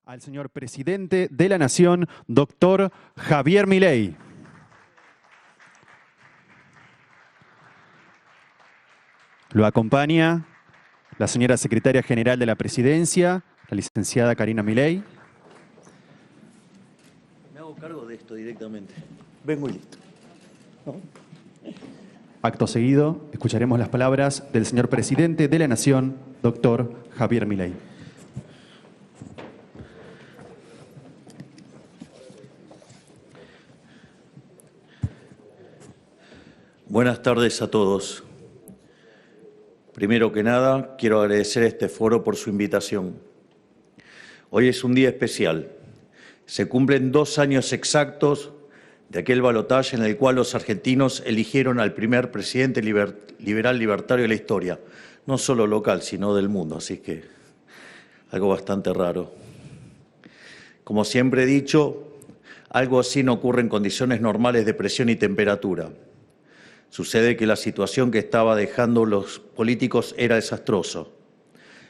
al señor presidente de la Nación, doctor Javier Milei. Lo acompaña la señora secretaria general de la Presidencia, la licenciada Karina Milei. Me hago cargo de esto directamente. Vengo y listo. ¿No? Acto seguido, escucharemos las palabras del señor presidente de la Nación, doctor Javier Milei. Buenas tardes a todos. Primero que nada, quiero agradecer a este foro por su invitación. Hoy es un día especial. Se cumplen 2 años exactos de aquel balotaje en el cual los argentinos eligieron al primer presidente liberal libertario de la historia, no solo local, sino del mundo, así que algo bastante raro. Como siempre he dicho, algo así no ocurre en condiciones normales de presión y temperatura. Sucede que la situación que estaba dejando los políticos era desastrosa.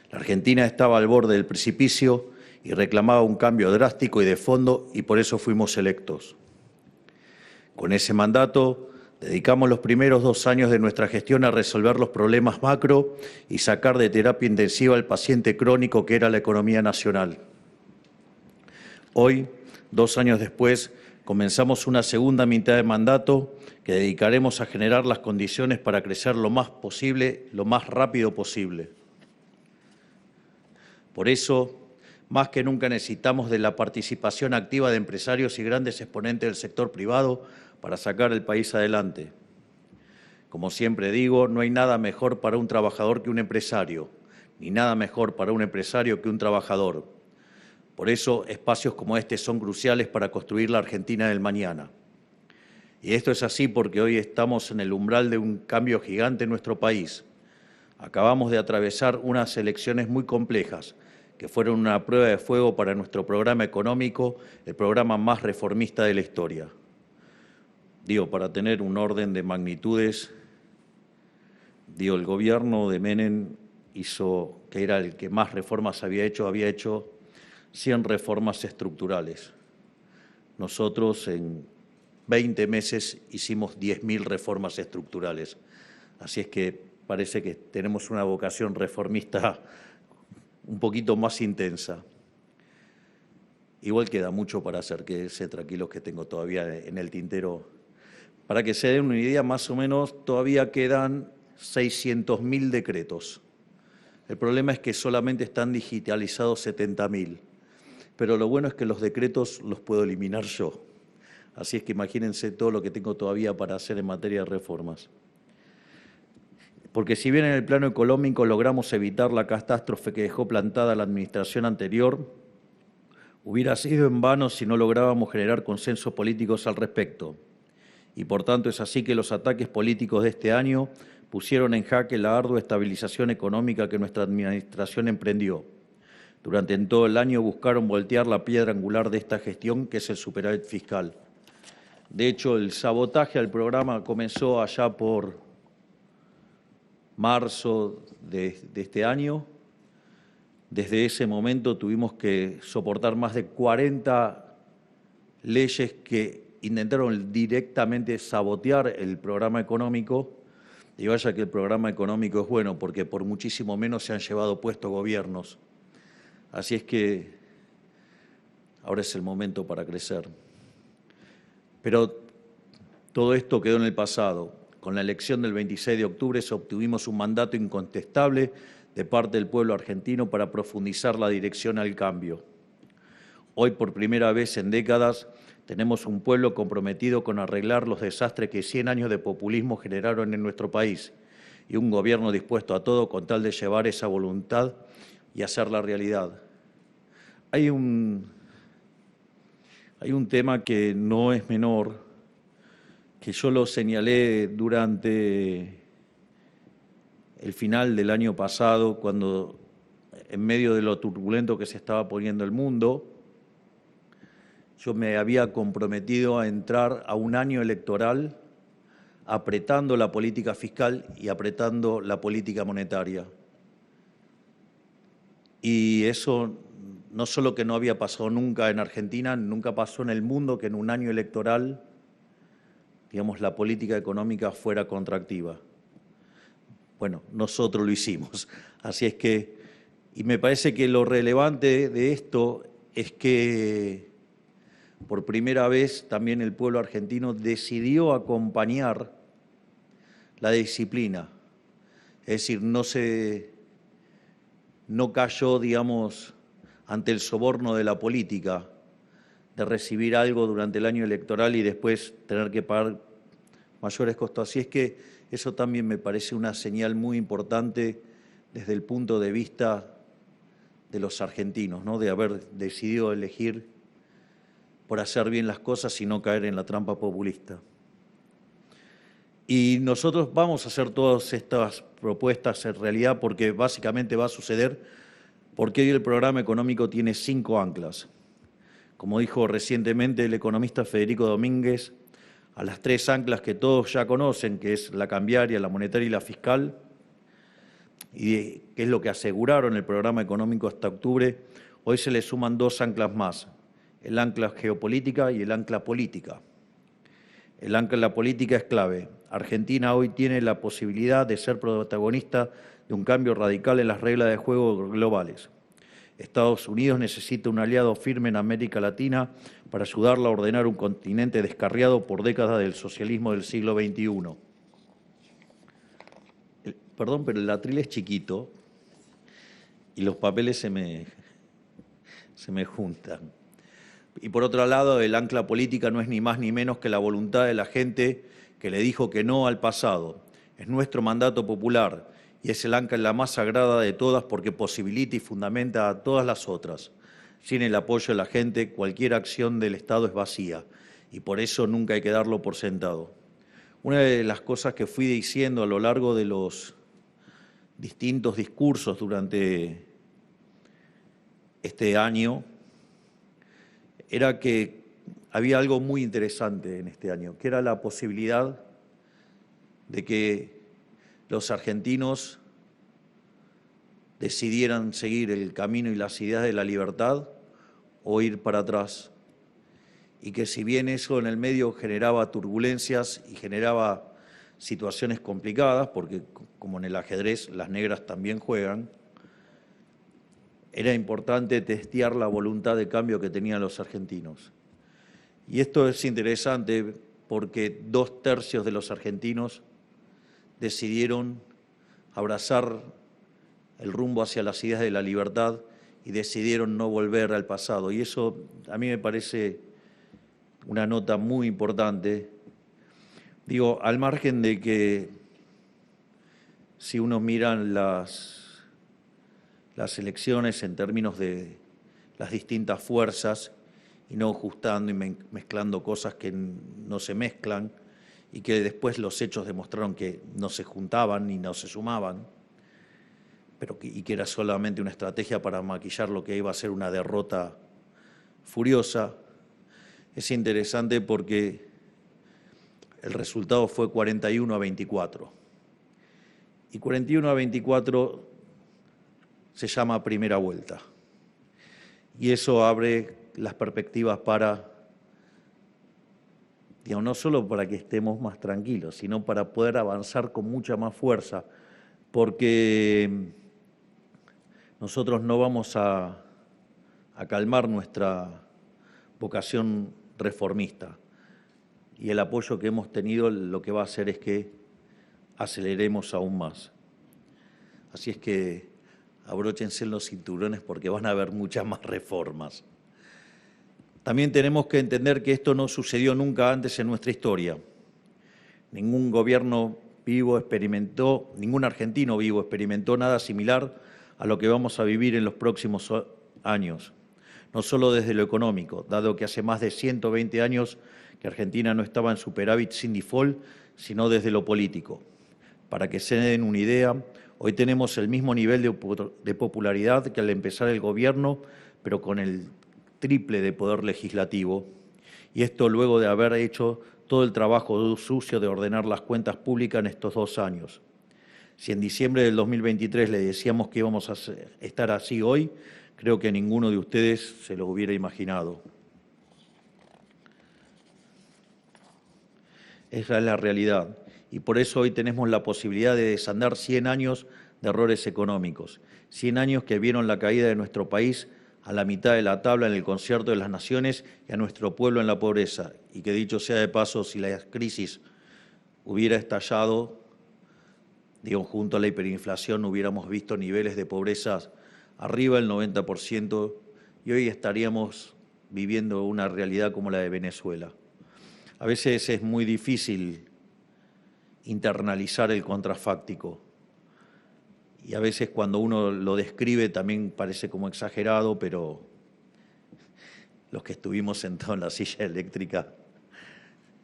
La Argentina estaba al borde del precipicio y reclamaba un cambio drástico y de fondo, y por eso fuimos electos. Con ese mandato, dedicamos los primeros 2 años de nuestra gestión a resolver los problemas macro y sacar de terapia intensiva al paciente crónico que era la economía nacional. Hoy, 2 años después, comenzamos una segunda mitad de mandato que dedicaremos a generar las condiciones para crecer lo más posible, lo más rápido posible. Por eso, más que nunca necesitamos de la participación activa de empresarios y grandes exponentes del sector privado para sacar el país adelante. Como siempre digo, no hay nada mejor para un trabajador que un empresario, ni nada mejor para un empresario que un trabajador. Por eso, espacios como este son cruciales para construir la Argentina del mañana. Y esto es así porque hoy estamos en el umbral de un cambio gigante en nuestro país. Acabamos de atravesar unas elecciones muy complejas, que fueron una prueba de fuego para nuestro programa económico, el programa más reformista de la historia. Digo, para tener un orden de magnitudes, el gobierno de Menem hizo, que era el que más reformas había hecho 100 reformas estructurales. Nosotros en 20 meses hicimos 10.000 reformas estructurales. Así es que parece que tenemos una vocación reformista un poquito más intensa. Igual queda mucho para hacer, quédense tranquilos que tengo todavía en el tintero. Para que se den una idea, más o menos todavía quedan 600.000 decretos. El problema es que solamente están digitalizados 70.000. Pero lo bueno es que los decretos los puedo eliminar yo. Así es que imagínense todo lo que tengo todavía para hacer en materia de reformas. Porque si bien en el plano económico logramos evitar la catástrofe que dejó plantada la administración anterior, hubiera sido en vano si no lográbamos generar consensos políticos al respecto. Y por tanto es así que los ataques políticos de este año pusieron en jaque la ardua estabilización económica que nuestra administración emprendió. Durante todo el año buscaron voltear la piedra angular de esta gestión, que es el superávit fiscal. De hecho, el sabotaje al programa comenzó allá por marzo de este año. Desde ese momento tuvimos que soportar más de 40 leyes que intentaron directamente sabotear el programa económico. Y vaya que el programa económico es bueno, porque por muchísimo menos se han llevado puestos gobiernos. Así es que ahora es el momento para crecer. Pero todo esto quedó en el pasado. Con la elección del 26 de octubre obtuvimos un mandato incontestable de parte del pueblo argentino para profundizar la dirección al cambio. Hoy, por primera vez en décadas, tenemos un pueblo comprometido con arreglar los desastres que 100 años de populismo generaron en nuestro país y un gobierno dispuesto a todo con tal de llevar esa voluntad y hacerla realidad. Hay un tema que no es menor, que yo lo señalé durante el final del año pasado, cuando en medio de lo turbulento que se estaba poniendo el mundo, yo me había comprometido a entrar a un año electoral apretando la política fiscal y apretando la política monetaria. Y eso no solo que no había pasado nunca en Argentina, nunca pasó en el mundo que en un año electoral, digamos, la política económica fuera contractiva. Bueno, nosotros lo hicimos. Así es que, y me parece que lo relevante de esto es que por primera vez también el pueblo argentino decidió acompañar la disciplina. Es decir, no cayó, digamos, ante el soborno de la política, de recibir algo durante el año electoral y después tener que pagar mayores costos. Así es que eso también me parece una señal muy importante desde el punto de vista de los argentinos, ¿no? De haber decidido elegir por hacer bien las cosas y no caer en la trampa populista. Y nosotros vamos a hacer todas estas propuestas en realidad porque básicamente va a suceder porque hoy el programa económico tiene 5 anclas. Como dijo recientemente el economista Federico Domínguez, a las 3 anclas que todos ya conocen, que es la cambiaria, la monetaria y la fiscal, y que es lo que aseguraron el programa económico hasta octubre, hoy se le suman 2 anclas más, el ancla geopolítica y el ancla política. El ancla política es clave. Argentina hoy tiene la posibilidad de ser protagonista de un cambio radical en las reglas de juego globales. Estados Unidos necesita un aliado firme en América Latina para ayudarla a ordenar un continente descarriado por décadas del socialismo del siglo XXI. Perdón, pero el atril es chiquito y los papeles se me juntan. Y por otro lado, el ancla política no es ni más ni menos que la voluntad de la gente que le dijo que no al pasado. Es nuestro mandato popular y es el ancla más sagrada de todas porque posibilita y fundamenta a todas las otras. Sin el apoyo de la gente, cualquier acción del Estado es vacía y por eso nunca hay que darlo por sentado. Una de las cosas que fui diciendo a lo largo de los distintos discursos durante este año era que había algo muy interesante en este año, que era la posibilidad de que los argentinos decidieran seguir el camino y las ideas de la libertad o ir para atrás. Y que si bien eso en el medio generaba turbulencias y generaba situaciones complicadas, porque como en el ajedrez las negras también juegan, era importante testear la voluntad de cambio que tenían los argentinos. Y esto es interesante porque 2/3 de los argentinos decidieron abrazar el rumbo hacia las ideas de la libertad y decidieron no volver al pasado. Y eso a mí me parece una nota muy importante. Digo, al margen de que si uno mira las elecciones en términos de las distintas fuerzas y no ajustando y mezclando cosas que no se mezclan y que después los hechos demostraron que no se juntaban ni no se sumaban, y que era solamente una estrategia para maquillar lo que iba a ser una derrota furiosa. Es interesante porque el resultado fue 41-24. Y 41-24 se llama primera vuelta. Y eso abre las perspectivas para, digamos, no solo para que estemos más tranquilos, sino para poder avanzar con mucha más fuerza, porque nosotros no vamos a calmar nuestra vocación reformista. Y el apoyo que hemos tenido lo que va a hacer es que aceleremos aún más. Así es que abróchense los cinturones porque van a haber muchas más reformas. También tenemos que entender que esto no sucedió nunca antes en nuestra historia. Ningún gobierno vivo experimentó, ningún argentino vivo experimentó nada similar a lo que vamos a vivir en los próximos años. No solo desde lo económico, dado que hace más de 120 años que Argentina no estaba en superávit sin default, sino desde lo político. Para que se den una idea, hoy tenemos el mismo nivel de popularidad que al empezar el gobierno, pero con el triple de poder legislativo. Y esto luego de haber hecho todo el trabajo sucio de ordenar las cuentas públicas en estos 2 años. Si en diciembre del 2023 le decíamos que íbamos a estar así hoy, creo que ninguno de ustedes se lo hubiera imaginado. Esa es la realidad. Y por eso hoy tenemos la posibilidad de desandar 100 años de errores económicos, 100 años que vieron la caída de nuestro país a la mitad de la tabla en el concierto de las naciones y a nuestro pueblo en la pobreza. Y que dicho sea de paso, si la crisis hubiera estallado, junto a la hiperinflación, hubiéramos visto niveles de pobreza arriba del 90% y hoy estaríamos viviendo una realidad como la de Venezuela. A veces es muy difícil internalizar el contrafáctico y a veces cuando uno lo describe también parece como exagerado, pero los que estuvimos sentados en la silla eléctrica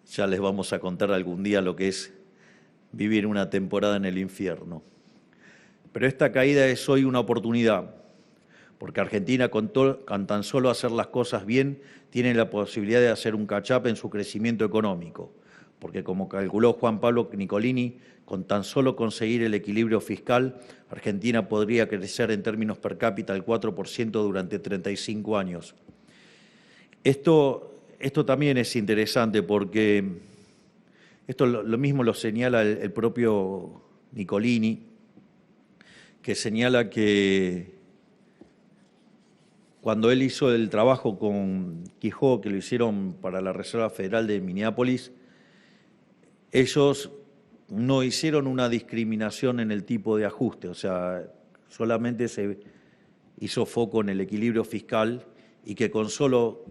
ya les vamos a contar algún día lo que es vivir una temporada en el infierno. Pero esta caída es hoy una oportunidad, porque Argentina con tan solo hacer las cosas bien tiene la posibilidad de hacer un catch-up en su crecimiento económico, porque como calculó Juan Pablo Nicolini, con tan solo conseguir el equilibrio fiscal, Argentina podría crecer en términos per cápita al 4% durante 35 años. Esto también es interesante porque esto lo mismo lo señala el propio Nicolini, que señala que cuando él hizo el trabajo con Quijote, que lo hicieron para la Reserva Federal de Minneapolis, ellos no hicieron una discriminación en el tipo de ajuste, o sea, solamente se hizo foco en el equilibrio fiscal y que con solo,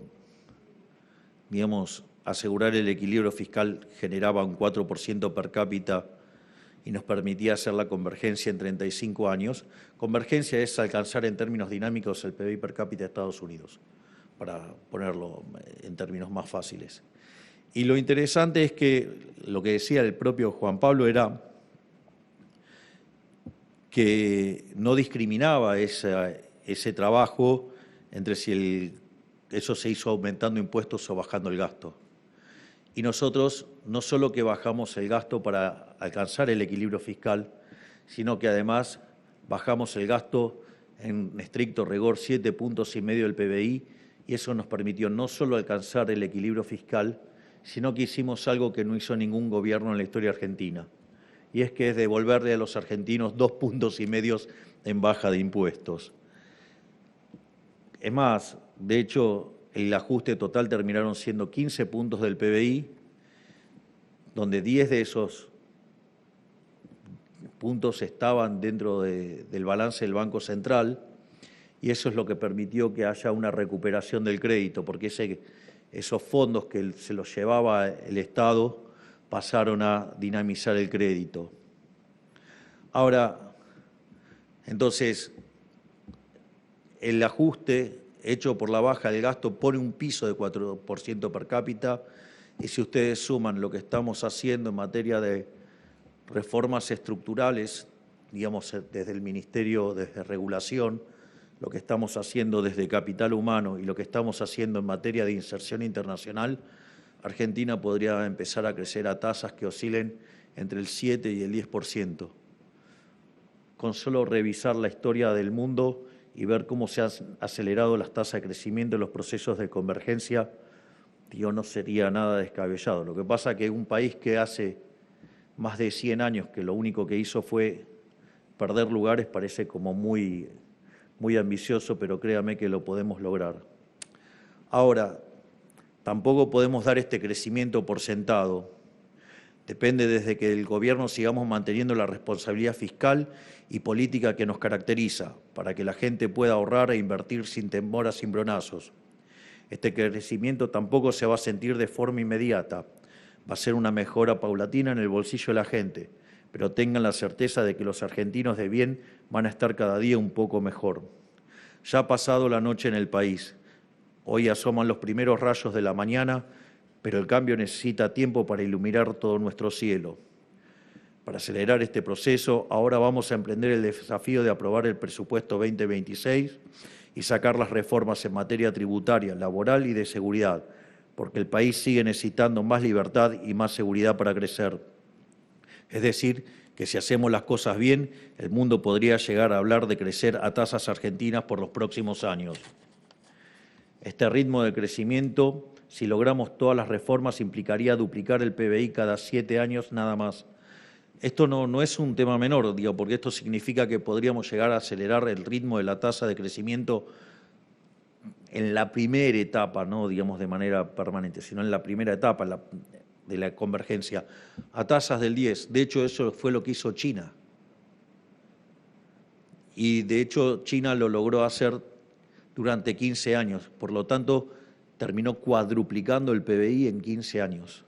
asegurar el equilibrio fiscal generaba un 4% per cápita y nos permitía hacer la convergencia en 35 años. Convergencia es alcanzar en términos dinámicos el PBI per cápita de Estados Unidos, para ponerlo en términos más fáciles. Y lo interesante es que lo que decía el propio Juan Pablo era que no discriminaba ese trabajo entre si eso se hizo aumentando impuestos o bajando el gasto. Y nosotros no solo que bajamos el gasto para alcanzar el equilibrio fiscal, sino que además bajamos el gasto en estricto rigor 7,5 puntos del PBI, y eso nos permitió no solo alcanzar el equilibrio fiscal, sino que hicimos algo que no hizo ningún gobierno en la historia argentina, y es que es devolverle a los argentinos 2,5 puntos en baja de impuestos. Es más, de hecho, el ajuste total terminaron siendo 15 puntos del PBI, donde 10 de esos puntos estaban dentro del balance del Banco Central, y eso es lo que permitió que haya una recuperación del crédito, porque esos fondos que se los llevaba el Estado pasaron a dinamizar el crédito. Ahora, entonces, el ajuste hecho por la baja del gasto pone un piso de 4% per cápita, y si ustedes suman lo que estamos haciendo en materia de reformas estructurales, desde el Ministerio, desde Regulación, lo que estamos haciendo desde Capital Humano y lo que estamos haciendo en materia de inserción internacional, Argentina podría empezar a crecer a tasas que oscilen entre el 7 y el 10%. Con solo revisar la historia del mundo y ver cómo se han acelerado las tasas de crecimiento en los procesos de convergencia, no sería nada descabellado. Lo que pasa es que un país que hace más de 100 años que lo único que hizo fue perder lugares parece como muy ambicioso, pero créame que lo podemos lograr. Ahora, tampoco podemos dar este crecimiento por sentado. Depende desde que el gobierno sigamos manteniendo la responsabilidad fiscal y política que nos caracteriza, para que la gente pueda ahorrar e invertir sin temor a cimbronazos. Este crecimiento tampoco se va a sentir de forma inmediata. Va a ser una mejora paulatina en el bolsillo de la gente, pero tengan la certeza de que los argentinos de bien van a estar cada día un poco mejor. Ya ha pasado la noche en el país. Hoy asoman los primeros rayos de la mañana, pero el cambio necesita tiempo para iluminar todo nuestro cielo. Para acelerar este proceso, ahora vamos a emprender el desafío de aprobar el presupuesto 2026 y sacar las reformas en materia tributaria, laboral y de seguridad, porque el país sigue necesitando más libertad y más seguridad para crecer. Es decir, que si hacemos las cosas bien, el mundo podría llegar a hablar de crecer a tasas argentinas por los próximos años. Este ritmo de crecimiento, si logramos todas las reformas, implicaría duplicar el PBI cada 7 años nada más. Esto no es un tema menor, digo, porque esto significa que podríamos llegar a acelerar el ritmo de la tasa de crecimiento en la primera etapa, no digamos de manera permanente, sino en la primera etapa de la convergencia, a tasas del 10. De hecho, eso fue lo que hizo China. Y de hecho, China lo logró hacer durante 15 años. Por lo tanto, terminó cuadruplicando el PBI en 15 años.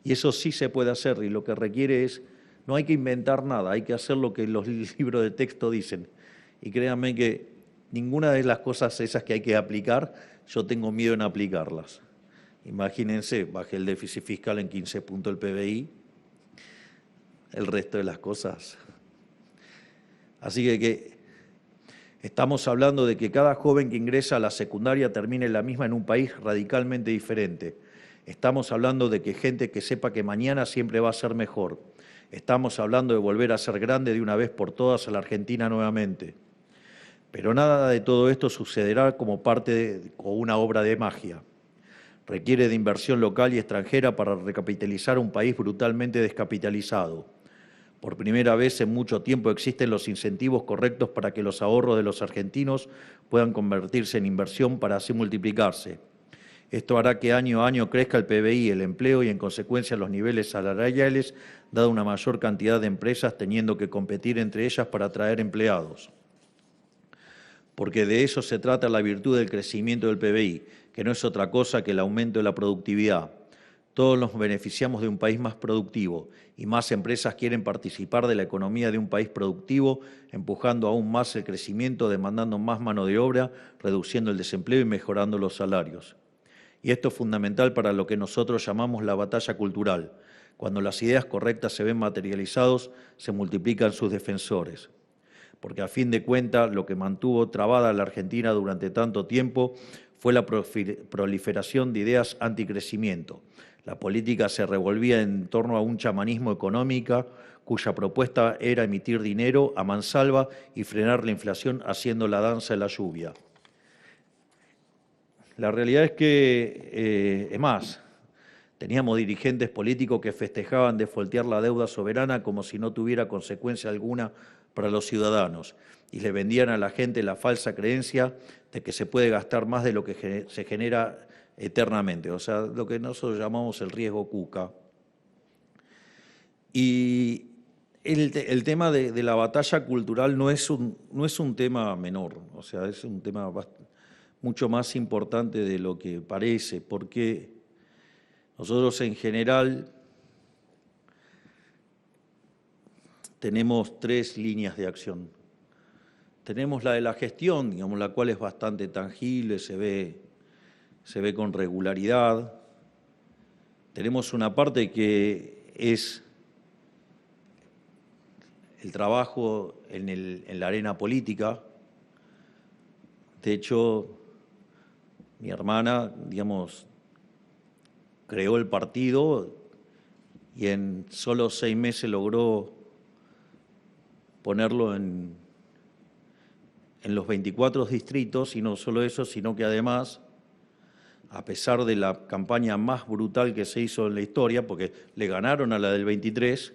Y eso sí se puede hacer, y lo que requiere es, no hay que inventar nada, hay que hacer lo que los libros de texto dicen. Y créanme que ninguna de las cosas esas que hay que aplicar, yo tengo miedo en aplicarlas. Imagínense, bajé el déficit fiscal en 15 puntos el PBI, el resto de las cosas. Así que estamos hablando de que cada joven que ingresa a la secundaria termine la misma en un país radicalmente diferente. Estamos hablando de que gente que sepa que mañana siempre va a ser mejor. Estamos hablando de volver a ser grande de una vez por todas a la Argentina nuevamente. Pero nada de todo esto sucederá como parte o una obra de magia. Requiere de inversión local y extranjera para recapitalizar un país brutalmente descapitalizado. Por primera vez en mucho tiempo existen los incentivos correctos para que los ahorros de los argentinos puedan convertirse en inversión para así multiplicarse. Esto hará que año a año crezca el PBI, el empleo y en consecuencia los niveles salariales, dada una mayor cantidad de empresas teniendo que competir entre ellas para atraer empleados. Porque de eso se trata la virtud del crecimiento del PBI, que no es otra cosa que el aumento de la productividad. Todos nos beneficiamos de un país más productivo y más empresas quieren participar de la economía de un país productivo, empujando aún más el crecimiento, demandando más mano de obra, reduciendo el desempleo y mejorando los salarios. Y esto es fundamental para lo que nosotros llamamos la batalla cultural. Cuando las ideas correctas se ven materializados, se multiplican sus defensores. Porque a fin de cuentas, lo que mantuvo trabada a la Argentina durante tanto tiempo fue la proliferación de ideas anticrecimiento. La política se revolvía en torno a un chamanismo económico cuya propuesta era emitir dinero a mansalva y frenar la inflación haciendo la danza de la lluvia. La realidad es que, es más, teníamos dirigentes políticos que festejaban defoltear la deuda soberana como si no tuviera consecuencia alguna para los ciudadanos y le vendían a la gente la falsa creencia de que se puede gastar más de lo que se genera eternamente, o sea, lo que nosotros llamamos el riesgo Cuca. Y el tema de la batalla cultural no es un tema menor, o sea, es un tema mucho más importante de lo que parece, porque nosotros en general tenemos 3 líneas de acción. Tenemos la de la gestión, digamos, la cual es bastante tangible, se ve con regularidad. Tenemos una parte que es el trabajo en la arena política. De hecho, mi hermana, digamos, creó el partido y en solo 6 meses logró ponerlo en los 24 distritos, y no solo eso, sino que además, a pesar de la campaña más brutal que se hizo en la historia, porque le ganaron a la del 23,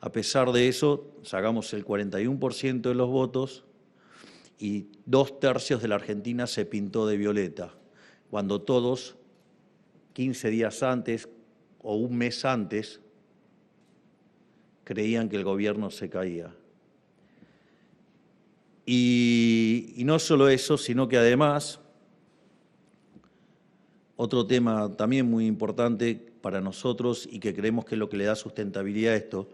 a pesar de eso, sacamos el 41% de los votos y 2/3 de la Argentina se pintó de violeta, cuando todos, 15 días antes o un mes antes, creían que el gobierno se caía. Y no solo eso, sino que además, otro tema también muy importante para nosotros y que creemos que es lo que le da sustentabilidad a esto,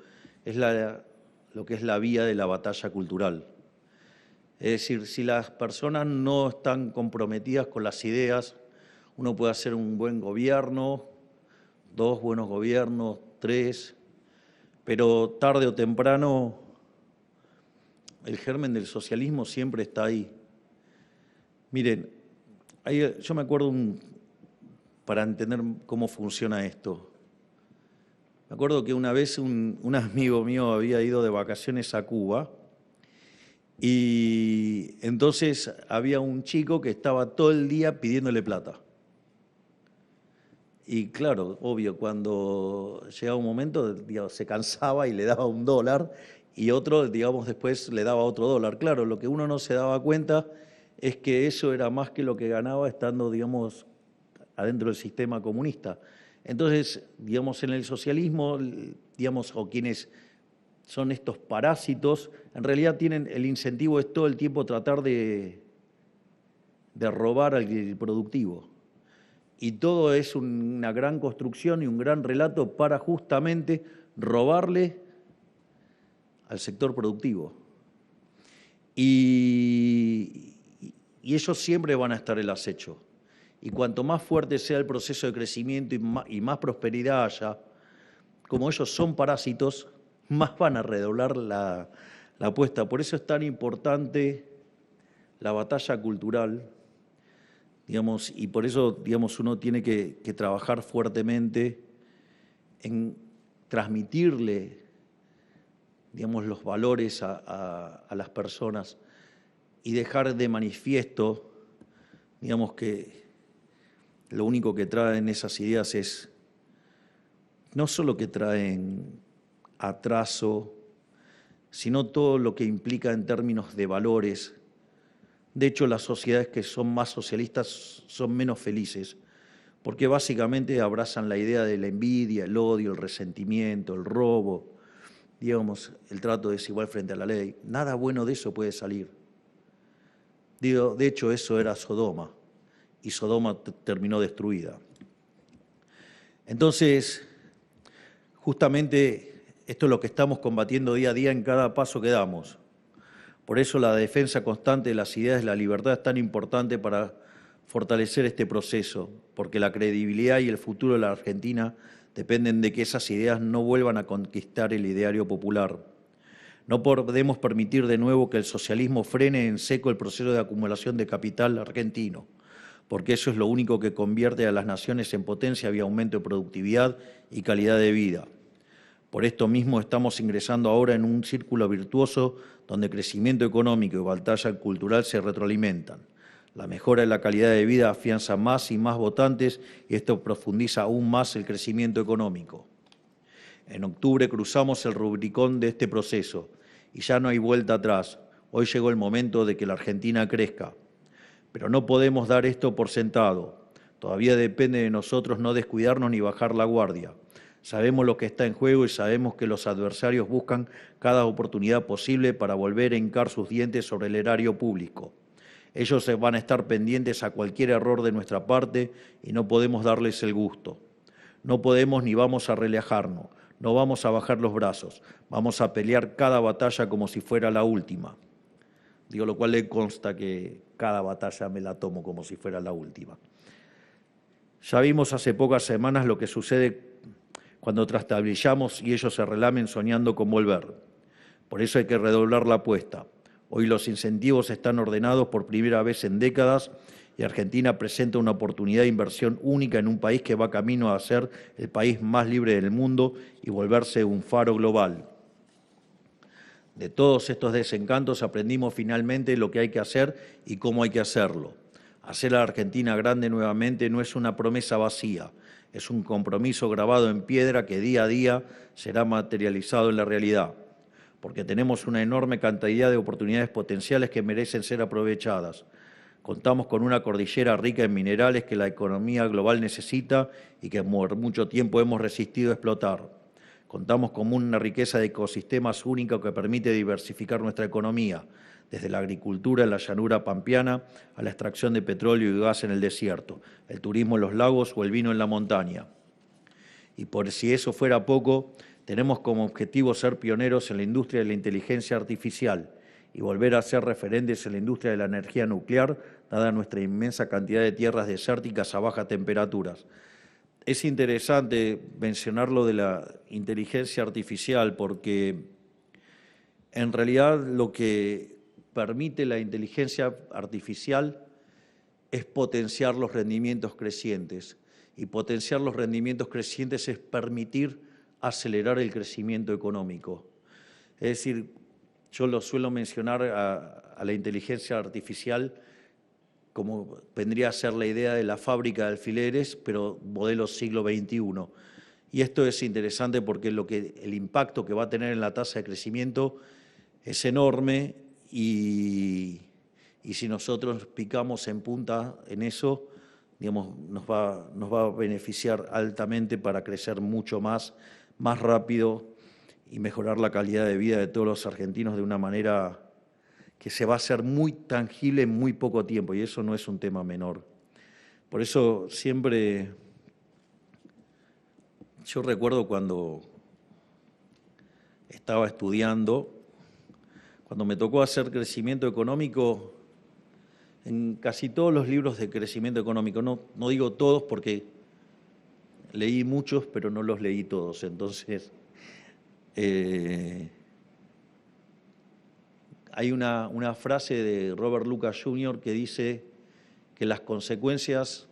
es lo que es la vía de la batalla cultural. Es decir, si las personas no están comprometidas con las ideas, uno puede hacer un buen gobierno, 2 buenos gobiernos, 3, pero tarde o temprano el germen del socialismo siempre está ahí. Miren, yo me acuerdo, para entender cómo funciona esto, Me acuerdo que una vez un amigo mío había ido de vacaciones a Cuba y entonces había un chico que estaba todo el día pidiéndole plata. Y claro, obvio, cuando llegaba un momento, digamos, se cansaba y le daba $1 y otro, digamos, después le daba otro $1. Claro, lo que uno no se daba cuenta es que eso era más que lo que ganaba estando, digamos, adentro del sistema comunista. Entonces, digamos, en el socialismo, digamos, o quienes son estos parásitos, en realidad tienen el incentivo es todo el tiempo tratar de robar al productivo. Y todo es una gran construcción y un gran relato para justamente robarle al sector productivo. Y ellos siempre van a estar el acecho. Y cuanto más fuerte sea el proceso de crecimiento y más prosperidad haya, como ellos son parásitos, más van a redoblar la apuesta. Por eso es tan importante la batalla cultural, digamos, y por eso, digamos, uno tiene que trabajar fuertemente en transmitirle, digamos, los valores a las personas y dejar de manifiesto, digamos, que lo único que traen esas ideas es no solo que traen atraso, sino todo lo que implica en términos de valores. De hecho, las sociedades que son más socialistas son menos felices, porque básicamente abrazan la idea de la envidia, el odio, el resentimiento, el robo, digamos, el trato desigual frente a la ley. Nada bueno de eso puede salir. De hecho, eso era Sodoma, y Sodoma terminó destruida. Entonces, justamente esto es lo que estamos combatiendo día a día en cada paso que damos. Por eso la defensa constante de las ideas de la libertad es tan importante para fortalecer este proceso, porque la credibilidad y el futuro de la Argentina dependen de que esas ideas no vuelvan a conquistar el ideario popular. No podemos permitir de nuevo que el socialismo frene en seco el proceso de acumulación de capital argentino, porque eso es lo único que convierte a las naciones en potencia vía aumento de productividad y calidad de vida. Por esto mismo estamos ingresando ahora en un círculo virtuoso donde crecimiento económico y batalla cultural se retroalimentan. La mejora de la calidad de vida afianza más y más votantes y esto profundiza aún más el crecimiento económico. En octubre cruzamos el Rubicón de este proceso y ya no hay vuelta atrás. Hoy llegó el momento de que la Argentina crezca. Pero no podemos dar esto por sentado. Todavía depende de nosotros no descuidarnos ni bajar la guardia. Sabemos lo que está en juego y sabemos que los adversarios buscan cada oportunidad posible para volver a hincar sus dientes sobre el erario público. Ellos van a estar pendientes a cualquier error de nuestra parte y no podemos darles el gusto. No podemos ni vamos a relajarnos, no vamos a bajar los brazos, vamos a pelear cada batalla como si fuera la última. Digo, lo cual le consta que cada batalla me la tomo como si fuera la última. Ya vimos hace pocas semanas lo que sucede cuando trastabillamos y ellos se relamen soñando con volver. Por eso hay que redoblar la apuesta. Hoy los incentivos están ordenados por primera vez en décadas y Argentina presenta una oportunidad de inversión única en un país que va camino a ser el país más libre del mundo y volverse un faro global. De todos estos desencantos aprendimos finalmente lo que hay que hacer y cómo hay que hacerlo. Hacer a la Argentina grande nuevamente no es una promesa vacía, es un compromiso grabado en piedra que día a día será materializado en la realidad, porque tenemos una enorme cantidad de oportunidades potenciales que merecen ser aprovechadas. Contamos con una cordillera rica en minerales que la economía global necesita y que por mucho tiempo hemos resistido a explotar. Contamos con una riqueza de ecosistemas única que permite diversificar nuestra economía, desde la agricultura en la llanura pampeana a la extracción de petróleo y gas en el desierto, el turismo en los lagos o el vino en la montaña. Y por si eso fuera poco, tenemos como objetivo ser pioneros en la industria de la inteligencia artificial y volver a ser referentes en la industria de la energía nuclear, dada nuestra inmensa cantidad de tierras desérticas a bajas temperaturas. Es interesante mencionar lo de la inteligencia artificial porque en realidad lo que permite la inteligencia artificial es potenciar los rendimientos crecientes. Y potenciar los rendimientos crecientes es permitir acelerar el crecimiento económico. Es decir, yo lo suelo mencionar a la inteligencia artificial como vendría a ser la idea de la fábrica de alfileres, pero modelo siglo XXI. Y esto es interesante porque el impacto que va a tener en la tasa de crecimiento es enorme y si nosotros picamos en punta en eso, digamos, nos va a beneficiar altamente para crecer mucho más rápido y mejorar la calidad de vida de todos los argentinos de una manera que se va a hacer muy tangible en muy poco tiempo, y eso no es un tema menor. Por eso siempre, yo recuerdo cuando estaba estudiando, cuando me tocó hacer crecimiento económico, en casi todos los libros de crecimiento económico, no digo todos porque leí muchos, pero no los leí todos, entonces hay una frase de Robert Lucas Jr. que dice que las consecuencias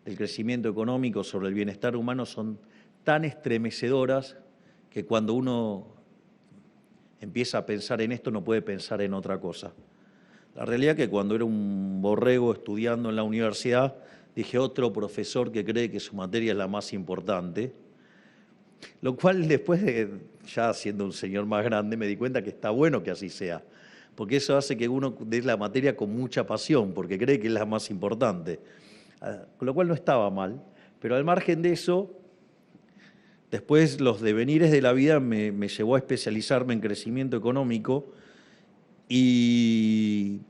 del crecimiento económico sobre el bienestar humano son tan estremecedoras que cuando uno empieza a pensar en esto no puede pensar en otra cosa. La realidad es que cuando era un borrego estudiando en la universidad, dije otro profesor que cree que su materia es la más importante, lo cual después de ya siendo un señor más grande me di cuenta que está bueno que así sea, porque eso hace que uno dé la materia con mucha pasión, porque cree que es la más importante, con lo cual no estaba mal, pero al margen de eso, después los devenires de la vida me llevó a especializarme en crecimiento económico y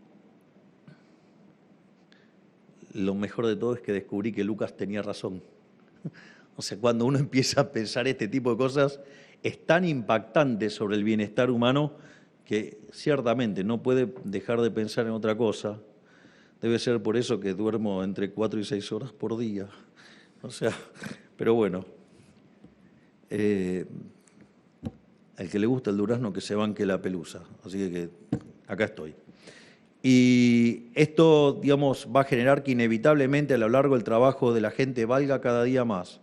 lo mejor de todo es que descubrí que Lucas tenía razón. O sea, cuando uno empieza a pensar este tipo de cosas, es tan impactante sobre el bienestar humano que ciertamente no puede dejar de pensar en otra cosa. Debe ser por eso que duermo entre 4 y 6 horas por día. O sea, pero bueno, el que le gusta el durazno que se banque la pelusa. Así que acá estoy. Y esto, digamos, va a generar que inevitablemente a lo largo del trabajo de la gente valga cada día más.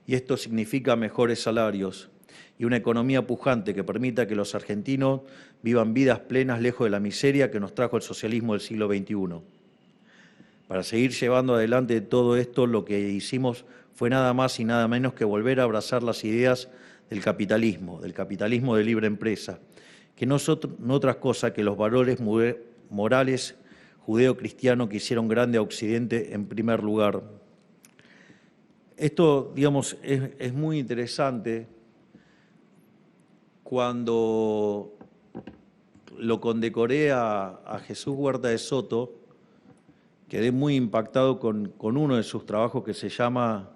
Y esto significa mejores salarios y una economía pujante que permita que los argentinos vivan vidas plenas lejos de la miseria que nos trajo el socialismo del siglo XXI. Para seguir llevando adelante todo esto, lo que hicimos fue nada más y nada menos que volver a abrazar las ideas del capitalismo de libre empresa, que no son otras cosas que los valores morales judeo-cristianos que hicieron grande a Occidente en primer lugar. Esto, digamos, es muy interesante. Cuando lo condecoré a Jesús Huerta de Soto, quedé muy impactado con uno de sus trabajos que se llama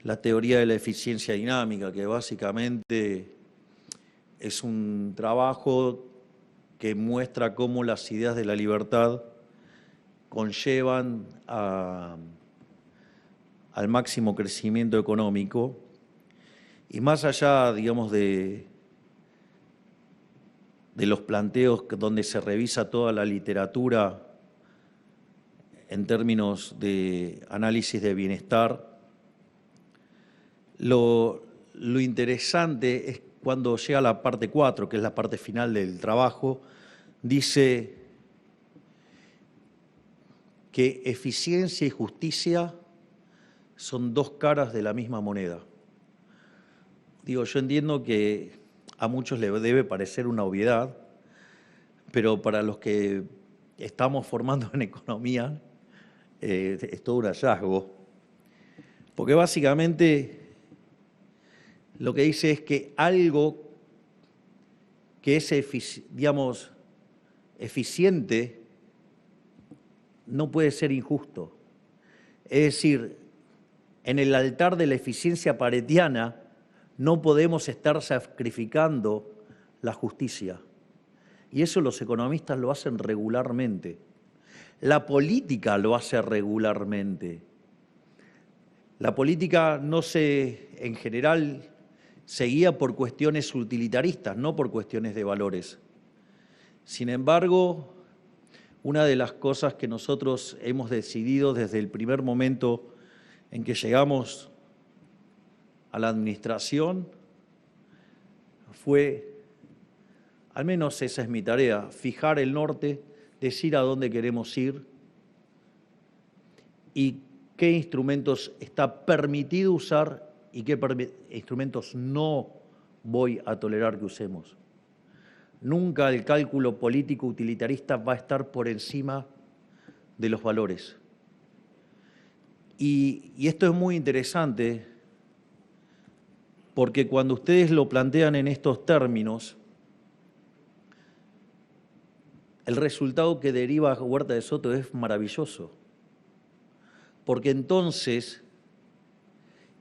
La teoría de la eficiencia dinámica, que básicamente es un trabajo que muestra cómo las ideas de la libertad conllevan al máximo crecimiento económico y más allá, digamos, de los planteos donde se revisa toda la literatura en términos de análisis de bienestar, lo interesante es cuando llega a la parte 4, que es la parte final del trabajo, dice que eficiencia y justicia son dos caras de la misma moneda. Digo, yo entiendo que a muchos les debe parecer una obviedad, pero para los que estamos formando en economía es todo un hallazgo. Porque básicamente lo que dice es que algo que es, digamos, eficiente no puede ser injusto. Es decir, en el altar de la eficiencia paretiana no podemos estar sacrificando la justicia. Y eso los economistas lo hacen regularmente. La política lo hace regularmente. La política en general se guía por cuestiones utilitaristas, no por cuestiones de valores. Sin embargo, una de las cosas que nosotros hemos decidido desde el primer momento en que llegamos a la administración fue, al menos esa es mi tarea, fijar el norte, decir a dónde queremos ir y qué instrumentos está permitido usar y qué instrumentos no voy a tolerar que usemos. Nunca el cálculo político utilitarista va a estar por encima de los valores. Y esto es muy interesante porque cuando ustedes lo plantean en estos términos, el resultado que deriva Huerta de Soto es maravilloso, porque entonces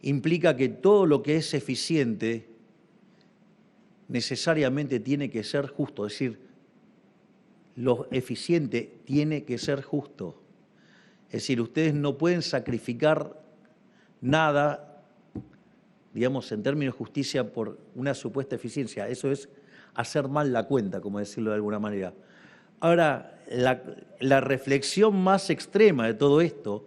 implica que todo lo que es eficiente necesariamente tiene que ser justo, es decir, lo eficiente tiene que ser justo. Es decir, ustedes no pueden sacrificar nada, digamos, en términos de justicia por una supuesta eficiencia. Eso es hacer mal la cuenta, como decirlo de alguna manera. Ahora, la reflexión más extrema de todo esto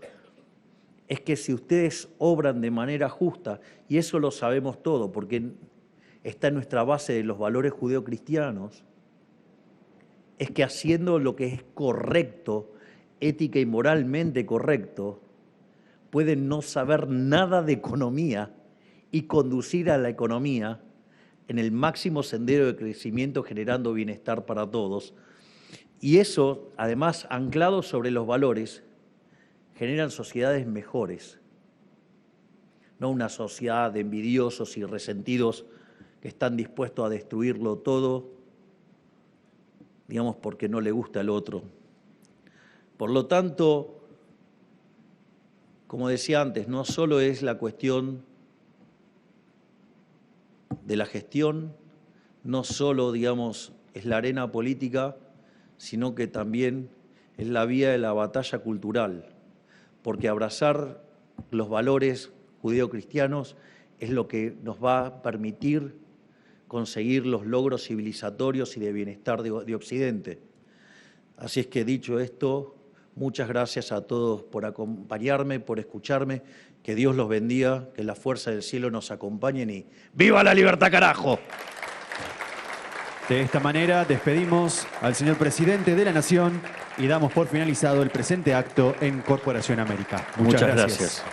es que si ustedes obran de manera justa, y eso lo sabemos todo, porque está en nuestra base de los valores judeocristianos, es que haciendo lo que es correcto, ética y moralmente correcto, pueden no saber nada de economía y conducir a la economía en el máximo sendero de crecimiento, generando bienestar para todos. Y eso, además, anclado sobre los valores, generan sociedades mejores, no una sociedad de envidiosos y resentidos que están dispuestos a destruirlo todo, digamos, porque no le gusta al otro. Por lo tanto, como decía antes, no solo es la cuestión de la gestión, no solo, digamos, es la arena política, sino que también es la vía de la batalla cultural, porque abrazar los valores judeocristianos es lo que nos va a permitir conseguir los logros civilizatorios y de bienestar de Occidente. Así es que, dicho esto, muchas gracias a todos por acompañarme, por escucharme, que Dios los bendiga, que la fuerza del cielo nos acompañen y ¡viva la libertad, carajo! De esta manera despedimos al señor presidente de la Nación y damos por finalizado el presente acto en Corporación América. Muchas gracias.